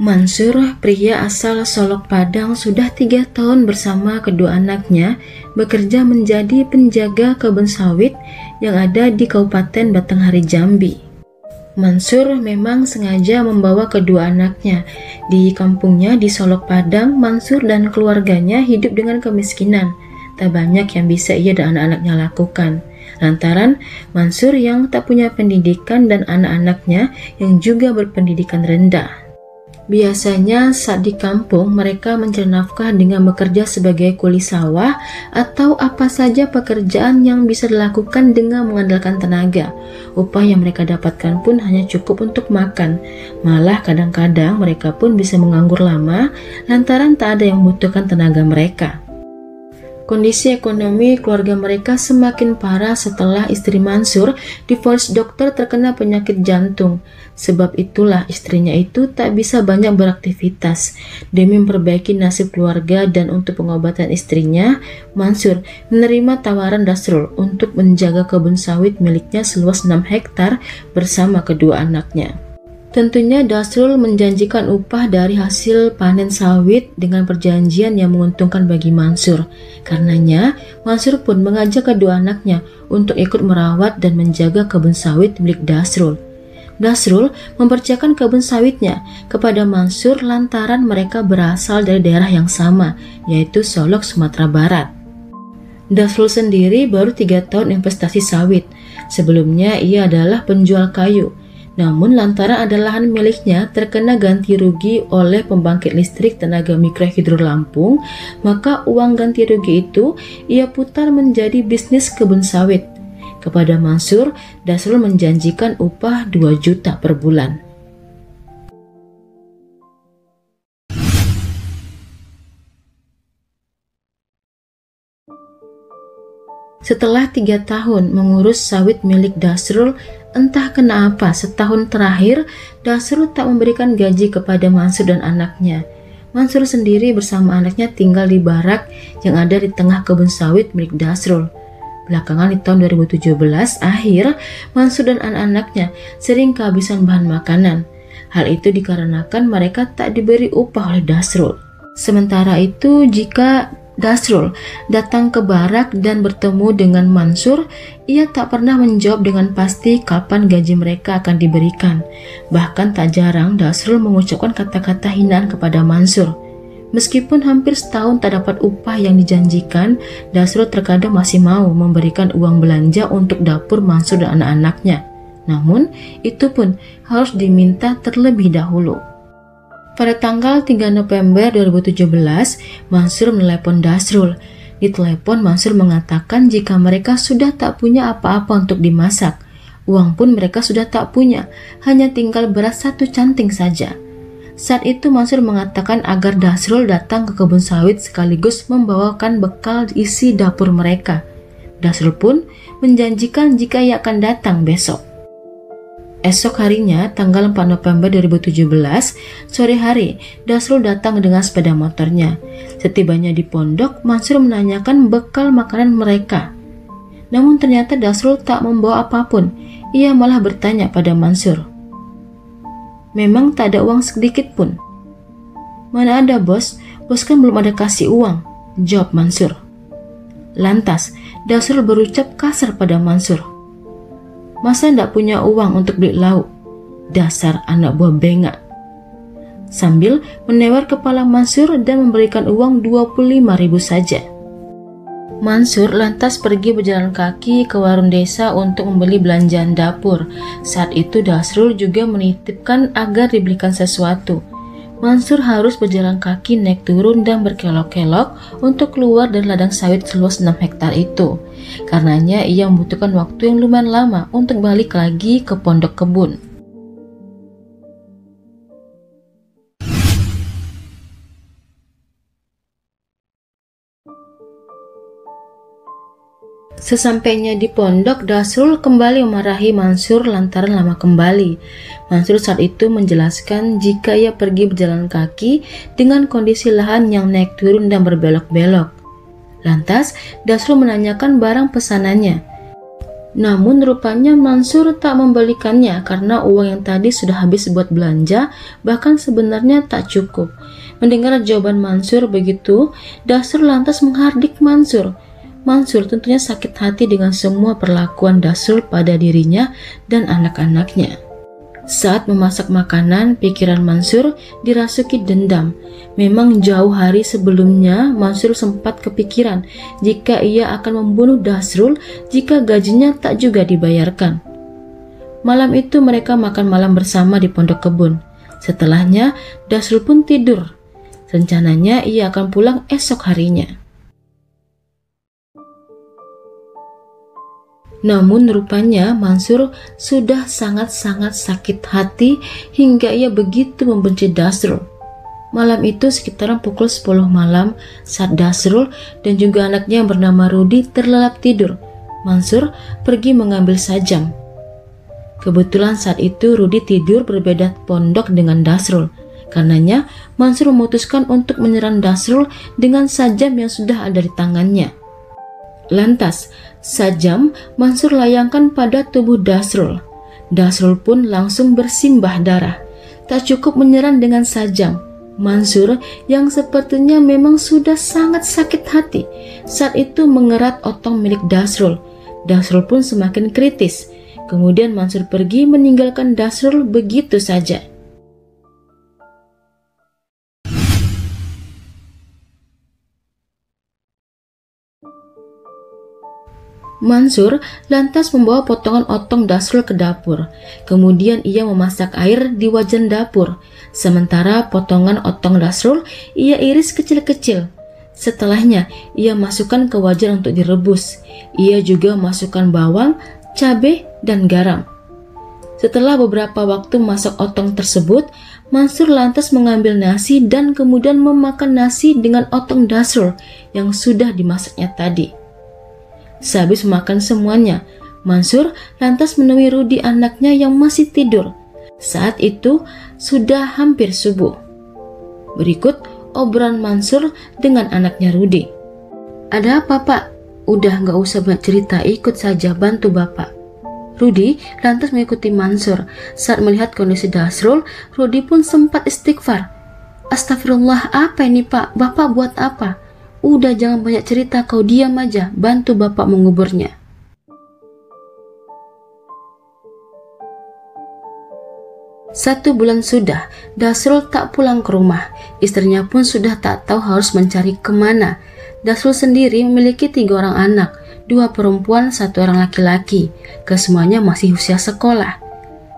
Mansur, pria asal Solok Padang, sudah 3 tahun bersama kedua anaknya bekerja menjadi penjaga kebun sawit yang ada di Kabupaten Batanghari, Jambi. Mansur memang sengaja membawa kedua anaknya. Di kampungnya di Solok Padang, Mansur dan keluarganya hidup dengan kemiskinan. Tak banyak yang bisa ia dan anak-anaknya lakukan. Lantaran Mansur yang tak punya pendidikan dan anak-anaknya yang juga berpendidikan rendah. Biasanya saat di kampung mereka mencari nafkah dengan bekerja sebagai kuli sawah atau apa saja pekerjaan yang bisa dilakukan dengan mengandalkan tenaga. Upah yang mereka dapatkan pun hanya cukup untuk makan. Malah kadang-kadang mereka pun bisa menganggur lama lantaran tak ada yang membutuhkan tenaga mereka. Kondisi ekonomi keluarga mereka semakin parah setelah istri Mansur divonis dokter terkena penyakit jantung. Sebab itulah istrinya itu tak bisa banyak beraktivitas. Demi memperbaiki nasib keluarga dan untuk pengobatan istrinya, Mansur menerima tawaran Dasrul untuk menjaga kebun sawit miliknya seluas 6 hektar bersama kedua anaknya. Tentunya Dasrul menjanjikan upah dari hasil panen sawit dengan perjanjian yang menguntungkan bagi Mansur. Karenanya, Mansur pun mengajak kedua anaknya untuk ikut merawat dan menjaga kebun sawit milik Dasrul. Dasrul mempercayakan kebun sawitnya kepada Mansur lantaran mereka berasal dari daerah yang sama, yaitu Solok, Sumatera Barat. Dasrul sendiri baru 3 tahun investasi sawit. Sebelumnya ia adalah penjual kayu. Namun lantaran ada lahan miliknya terkena ganti rugi oleh pembangkit listrik tenaga mikrohidro Lampung, maka uang ganti rugi itu ia putar menjadi bisnis kebun sawit. Kepada Mansur, Dasrul menjanjikan upah 2 juta per bulan. Setelah 3 tahun mengurus sawit milik Dasrul, entah kenapa setahun terakhir Dasrul tak memberikan gaji kepada Mansur dan anaknya. Mansur sendiri bersama anaknya tinggal di barak yang ada di tengah kebun sawit milik Dasrul. Belakangan di tahun 2017 akhir, Mansur dan anak-anaknya sering kehabisan bahan makanan. Hal itu dikarenakan mereka tak diberi upah oleh Dasrul. Sementara itu, jika Dasrul datang ke barak dan bertemu dengan Mansur, ia tak pernah menjawab dengan pasti kapan gaji mereka akan diberikan. Bahkan tak jarang Dasrul mengucapkan kata-kata hinaan kepada Mansur. Meskipun hampir setahun tak dapat upah yang dijanjikan, Dasrul terkadang masih mau memberikan uang belanja untuk dapur Mansur dan anak-anaknya. Namun, itu pun harus diminta terlebih dahulu. Pada tanggal 3 November 2017, Mansur menelepon Dasrul. Di telepon, Mansur mengatakan jika mereka sudah tak punya apa-apa untuk dimasak. Uang pun mereka sudah tak punya, hanya tinggal beras 1 canting saja. Saat itu Mansur mengatakan agar Dasrul datang ke kebun sawit sekaligus membawakan bekal isi dapur mereka. Dasrul pun menjanjikan jika ia akan datang besok. Esok harinya, tanggal 4 November 2017, sore hari, Dasrul datang dengan sepeda motornya. Setibanya di pondok, Mansur menanyakan bekal makanan mereka. Namun ternyata Dasrul tak membawa apapun. Ia malah bertanya pada Mansur, "Memang tak ada uang sedikit pun?" "Mana ada bos, bos kan belum ada kasih uang," jawab Mansur. Lantas, Dasrul berucap kasar pada Mansur, "Masa ndak punya uang untuk beli lauk? Dasar anak buah bengak." Sambil menewar kepala Mansur dan memberikan uang 25.000 saja. Mansur lantas pergi berjalan kaki ke warung desa untuk membeli belanjaan dapur. Saat itu Dasrul juga menitipkan agar dibelikan sesuatu. Mansur harus berjalan kaki naik turun dan berkelok-kelok untuk keluar dari ladang sawit seluas 6 hektar itu. Karenanya ia membutuhkan waktu yang lumayan lama untuk balik lagi ke pondok kebun. Sesampainya di pondok, Dasrul kembali memarahi Mansur lantaran lama kembali. Mansur saat itu menjelaskan jika ia pergi berjalan kaki dengan kondisi lahan yang naik turun dan berbelok-belok. Lantas, Dasrul menanyakan barang pesanannya. Namun rupanya Mansur tak membalikannya karena uang yang tadi sudah habis buat belanja, bahkan sebenarnya tak cukup. Mendengar jawaban Mansur begitu, Dasrul lantas menghardik Mansur. Mansur tentunya sakit hati dengan semua perlakuan Dasrul pada dirinya dan anak-anaknya. Saat memasak makanan, pikiran Mansur dirasuki dendam. Memang jauh hari sebelumnya Mansur sempat kepikiran jika ia akan membunuh Dasrul jika gajinya tak juga dibayarkan. Malam itu mereka makan malam bersama di pondok kebun. Setelahnya Dasrul pun tidur. Rencananya ia akan pulang esok harinya. Namun rupanya Mansur sudah sangat-sangat sakit hati hingga ia begitu membenci Dasrul. Malam itu sekitaran pukul 10 malam saat Dasrul dan juga anaknya yang bernama Rudi terlelap tidur, Mansur pergi mengambil sajam. Kebetulan saat itu Rudi tidur berbeda pondok dengan Dasrul. Karenanya Mansur memutuskan untuk menyerang Dasrul dengan sajam yang sudah ada di tangannya. Lantas, sajam Mansur layangkan pada tubuh Dasrul. Dasrul pun langsung bersimbah darah. Tak cukup menyerang dengan sajam, Mansur yang sepertinya memang sudah sangat sakit hati saat itu mengerat otong milik Dasrul. Dasrul pun semakin kritis. Kemudian Mansur pergi meninggalkan Dasrul begitu saja. Mansur lantas membawa potongan otong Dasrul ke dapur. Kemudian ia memasak air di wajan dapur. Sementara potongan otong Dasrul ia iris kecil-kecil. Setelahnya ia masukkan ke wajan untuk direbus. Ia juga masukkan bawang, cabai, dan garam. Setelah beberapa waktu masak otong tersebut, Mansur lantas mengambil nasi dan kemudian memakan nasi dengan otong Dasrul yang sudah dimasaknya tadi. Sehabis makan semuanya, Mansur lantas menemui Rudi anaknya yang masih tidur. Saat itu sudah hampir subuh. Berikut obrolan Mansur dengan anaknya Rudi. "Ada apa, Pak? Udah gak usah banyak cerita, ikut saja bantu Bapak." Rudi lantas mengikuti Mansur. Saat melihat kondisi Dasrul, Rudi pun sempat istighfar. "Astagfirullah, apa ini Pak? Bapak buat apa? Udah jangan banyak cerita, kau diam aja, bantu Bapak menguburnya." 1 bulan sudah, Dasrul tak pulang ke rumah. Istrinya pun sudah tak tahu harus mencari kemana. Dasrul sendiri memiliki 3 orang anak, 2 perempuan, 1 orang laki-laki. Kesemuanya masih usia sekolah.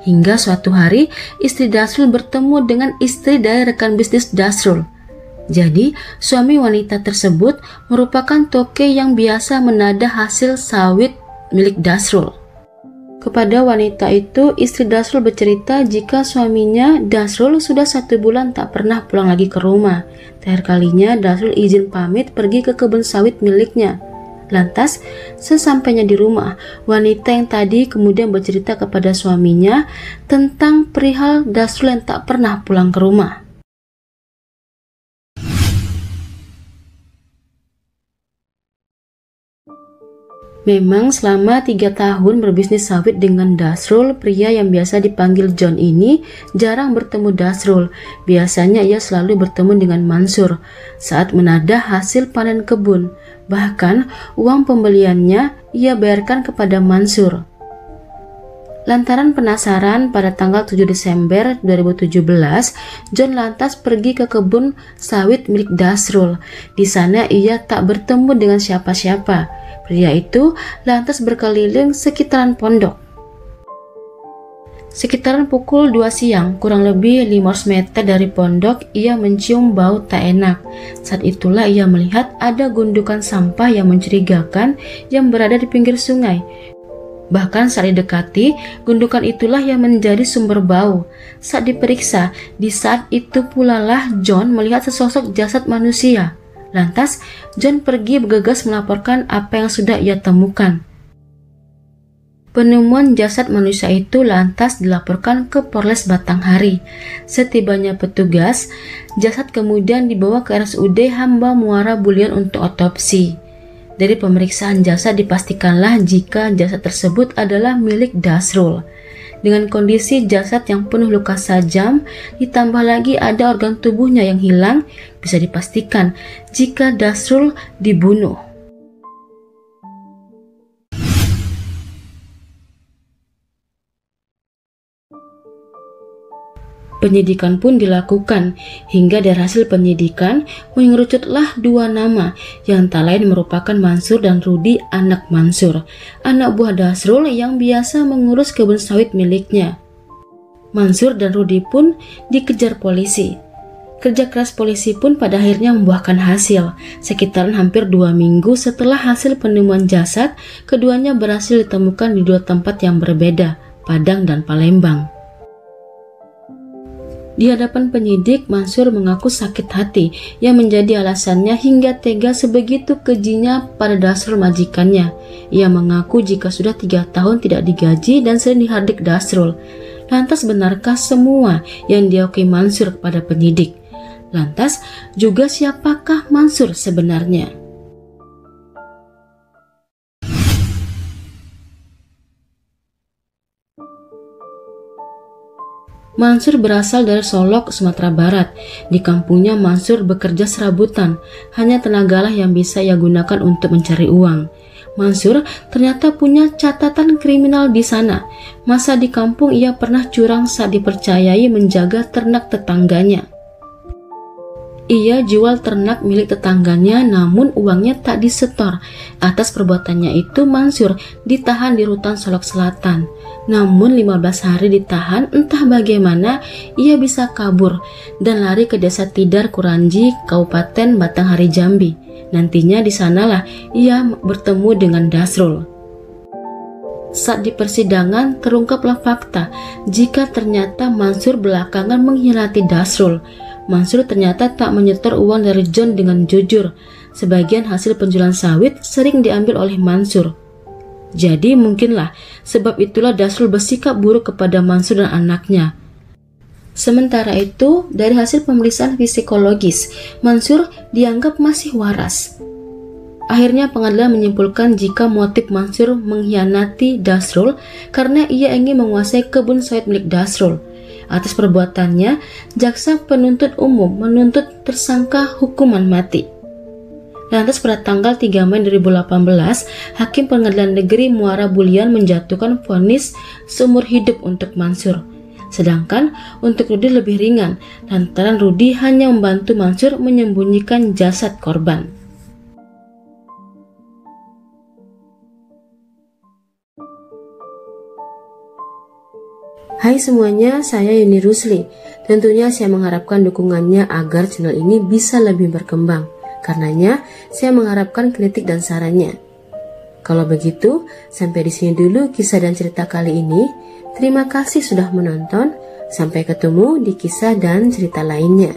Hingga suatu hari, istri Dasrul bertemu dengan istri dari rekan bisnis Dasrul. Jadi, suami wanita tersebut merupakan toke yang biasa menada hasil sawit milik Dasrul. Kepada wanita itu, istri Dasrul bercerita jika suaminya Dasrul sudah 1 bulan tak pernah pulang lagi ke rumah. Terakhir kalinya Dasrul izin pamit pergi ke kebun sawit miliknya. Lantas, sesampainya di rumah, wanita yang tadi kemudian bercerita kepada suaminya tentang perihal Dasrul yang tak pernah pulang ke rumah. Memang selama 3 tahun berbisnis sawit dengan Dasrul, pria yang biasa dipanggil John ini jarang bertemu Dasrul. Biasanya ia selalu bertemu dengan Mansur saat menadah hasil panen kebun. Bahkan uang pembeliannya ia bayarkan kepada Mansur. Lantaran penasaran, pada tanggal 7 Desember 2017, John lantas pergi ke kebun sawit milik Dasrul. Di sana ia tak bertemu dengan siapa-siapa. Pria itu lantas berkeliling sekitaran pondok. Sekitaran pukul 2 siang, kurang lebih 500 meter dari pondok, ia mencium bau tak enak. Saat itulah ia melihat ada gundukan sampah yang mencurigakan yang berada di pinggir sungai. Bahkan saat didekati, gundukan itulah yang menjadi sumber bau. Saat diperiksa, di saat itu pula lah John melihat sesosok jasad manusia. Lantas, John pergi bergegas melaporkan apa yang sudah ia temukan. Penemuan jasad manusia itu lantas dilaporkan ke Polres Batanghari. Setibanya petugas, jasad kemudian dibawa ke RSUD Hamba Muara Bulian untuk otopsi. Dari pemeriksaan jasad dipastikanlah jika jasad tersebut adalah milik Dasrul. Dengan kondisi jasad yang penuh luka tajam, ditambah lagi ada organ tubuhnya yang hilang, bisa dipastikan jika Dasrul dibunuh. Penyidikan pun dilakukan, hingga dari hasil penyidikan mengerucutlah dua nama yang tak lain merupakan Mansur dan Rudi anak Mansur, anak buah Dasrul yang biasa mengurus kebun sawit miliknya. Mansur dan Rudi pun dikejar polisi. Kerja keras polisi pun pada akhirnya membuahkan hasil. Sekitaran hampir 2 minggu setelah hasil penemuan jasad, keduanya berhasil ditemukan di dua tempat yang berbeda, Padang dan Palembang. Di hadapan penyidik, Mansur mengaku sakit hati yang menjadi alasannya hingga tega sebegitu kejinya pada Dasrul majikannya. Ia mengaku jika sudah 3 tahun tidak digaji dan sering dihardik Dasrul. Lantas benarkah semua yang diakui Mansur kepada penyidik? Lantas juga siapakah Mansur sebenarnya? Mansur berasal dari Solok, Sumatera Barat. Di kampungnya Mansur bekerja serabutan, hanya tenagalah yang bisa ia gunakan untuk mencari uang. Mansur ternyata punya catatan kriminal di sana. Masa di kampung ia pernah curang saat dipercayai menjaga ternak tetangganya. Ia jual ternak milik tetangganya namun uangnya tak disetor. Atas perbuatannya itu Mansur ditahan di rutan Solok Selatan. Namun 15 hari ditahan, entah bagaimana ia bisa kabur dan lari ke desa Tidar Kuranji, Kabupaten Batanghari Jambi. Nantinya di sanalah ia bertemu dengan Dasrul. Saat di persidangan terungkaplah fakta jika ternyata Mansur belakangan mengkhianati Dasrul. Mansur ternyata tak menyetor uang dari John dengan jujur. Sebagian hasil penjualan sawit sering diambil oleh Mansur. Jadi mungkinlah sebab itulah Dasrul bersikap buruk kepada Mansur dan anaknya. Sementara itu, dari hasil pemeriksaan psikologis, Mansur dianggap masih waras. Akhirnya pengadilan menyimpulkan jika motif Mansur mengkhianati Dasrul karena ia ingin menguasai kebun sawit milik Dasrul. Atas perbuatannya, jaksa penuntut umum menuntut tersangka hukuman mati. Lantas pada tanggal 3 Mei 2018, Hakim Pengadilan Negeri Muara Bulian menjatuhkan vonis seumur hidup untuk Mansur. Sedangkan untuk Rudi lebih ringan, lantaran Rudi hanya membantu Mansur menyembunyikan jasad korban. Hai semuanya, saya Yuni Rusli. Tentunya saya mengharapkan dukungannya agar channel ini bisa lebih berkembang. Karenanya, saya mengharapkan kritik dan sarannya. Kalau begitu, sampai di sini dulu kisah dan cerita kali ini. Terima kasih sudah menonton. Sampai ketemu di kisah dan cerita lainnya.